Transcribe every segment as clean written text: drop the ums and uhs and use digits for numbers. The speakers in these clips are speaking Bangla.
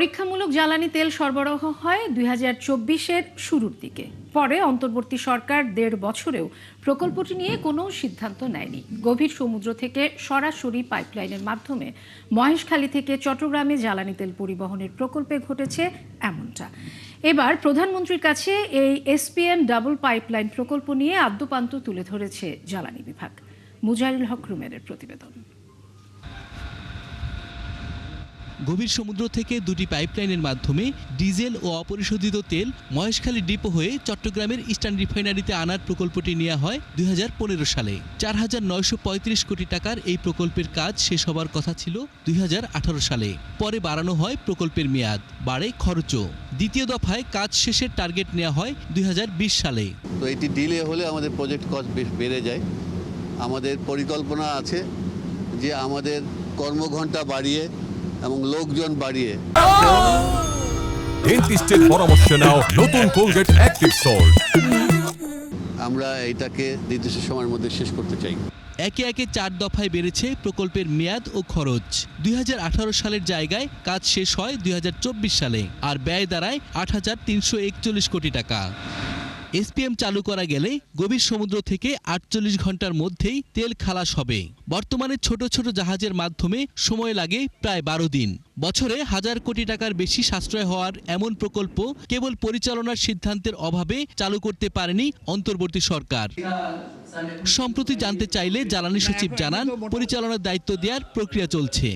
পরীক্ষামূলক জ্বালানি তেল সরবরাহ হয় 2024-এর শুরুর দিকে। পরে অন্তর্বর্তী সরকার 1.5 বছরেও প্রকল্পটি নিয়ে কোনো সিদ্ধান্ত নেয়নি। গভীর সমুদ্র থেকে সরাসরি পাইপলাইনের মাধ্যমে মহেশখালী থেকে চট্টগ্রামে জ্বালানি তেল পরিবহনের প্রকল্পে ঘটেছে এমনটা। এবার প্রধানমন্ত্রীর কাছে এই এসপিএম ডাবল পাইপলাইন প্রকল্প নিয়ে আদ্যোপান্ত তুলে ধরেছে জ্বালানি বিভাগ। মুজাহিরুল হক রুমেনের প্রতিবেদন। গভীর সমুদ্র থেকে দুটি পাইপলাইনের মাধ্যমে ডিজেল ও অপরিশোধিত তেল মহেশখালী ডিপো হয়ে চট্টগ্রামের ইস্টার্ন রিফাইনারিতে আনার প্রকল্পটি নেওয়া হয় 2015 সালে। 4,935 কোটি টাকার এই প্রকল্পের কাজ শেষ হবার কথা ছিল 2018 সালে। পরে বাড়ানো হয় প্রকল্পের মেয়াদ, বাড়ে খরচও। দ্বিতীয় দফায় কাজ শেষের টার্গেট নেওয়া হয় 2020 সালে। তো এটি ডিলে হলে আমাদের প্রজেক্ট কস্ট বেশ বেড়ে যায়। আমাদের পরিকল্পনা আছে যে আমাদের কর্মঘণ্টা বাড়িয়ে এবং লোকজন বাড়িয়ে ডেন্টিস্টের পরামর্শ নাও নতুন কোলগেট অ্যাক্টিভ সল্ট। আমরা এটাকে নির্দিষ্ট সময়ের মধ্যে শেষ করতে চাই। একে একে 4 দফায় বেড়েছে প্রকল্পের মেয়াদ ও খরচ। 2018 সালের জায়গায় কাজ শেষ হয় 2024 সালে, আর ব্যয় দাঁড়ায় 8,341 কোটি টাকা। এসপিএম চালু করা গেলে গভীর সমুদ্র থেকে 48 ঘন্টার মধ্যেই তেল খালাস হবে। বর্তমানে ছোট ছোট জাহাজের মাধ্যমে সময় লাগে প্রায় 12 দিন। বছরে 1000 কোটি টাকার বেশি সাশ্রয় হওয়ার এমন প্রকল্প কেবল পরিচালনার সিদ্ধান্তের অভাবে চালু করতে পারেনি অন্তর্বর্তী সরকার। সম্প্রতি জানতে চাইলে জ্বালানি সচিব জানান, পরিচালনার দায়িত্ব দেওয়ার প্রক্রিয়া চলছে।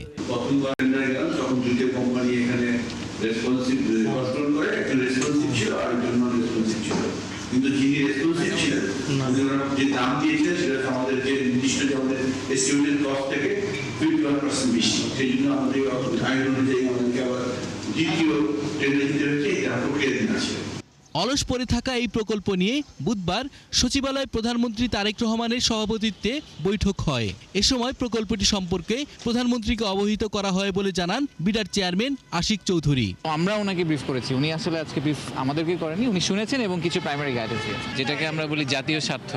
কিন্তু যিনি রেসপন্সিভ ছিলেন যে দাম দিয়েছিলেন সেটা আমাদের যে নির্দিষ্ট যে আমাদের এস্টিমেটেড কস্ট থেকে 51% বেশি। সেই জন্য আমাদের আইন অনুযায়ী আমাদেরকে আবার দ্বিতীয় টেন্ডার দিতে হচ্ছে, এটা প্রক্রিয়াধীন আছে। অলস পড়ে থাকা এই প্রকল্প নিয়ে বুধবার সচিবালয়ে প্রধানমন্ত্রী তারেক রহমানের সভাপতিত্বে বৈঠক হয়। এ সময় প্রকল্পটি সম্পর্কে প্রধানমন্ত্রীকে অবহিত করা হয় বলে জানান বিডার চেয়ারম্যান আশিক চৌধুরী। আমরা ওনাকে ব্রিফ করেছি, উনি আসলে আজকে ব্রিফ আমাদেরকে করেনি, উনি শুনেছেন এবং কিছু প্রাইমারি গাইডেন্স দিয়েছেন, যেটাকে আমরা বলি জাতীয় স্বার্থ।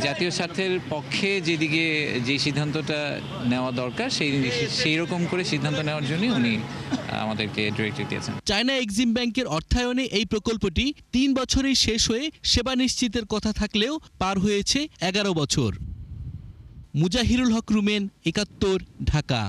জাতীয় স্বার্থের পক্ষে যেদিকে যে সিদ্ধান্তটা নেওয়া দরকার সেই রকম করে সিদ্ধান্ত নেওয়ার জন্য উনি আমাদেরকে ডিরেক্টিভ দিয়েছেন। চায়না এক্সিম ব্যাংকের অর্থায়নে এই প্রকল্পটি 3 বছরেই শেষ হয়ে সেবা নিশ্চিতের কথা থাকলেও পার হয়েছে 11 বছর। মুজাহিরুল হক রুমেন, 71, ঢাকা।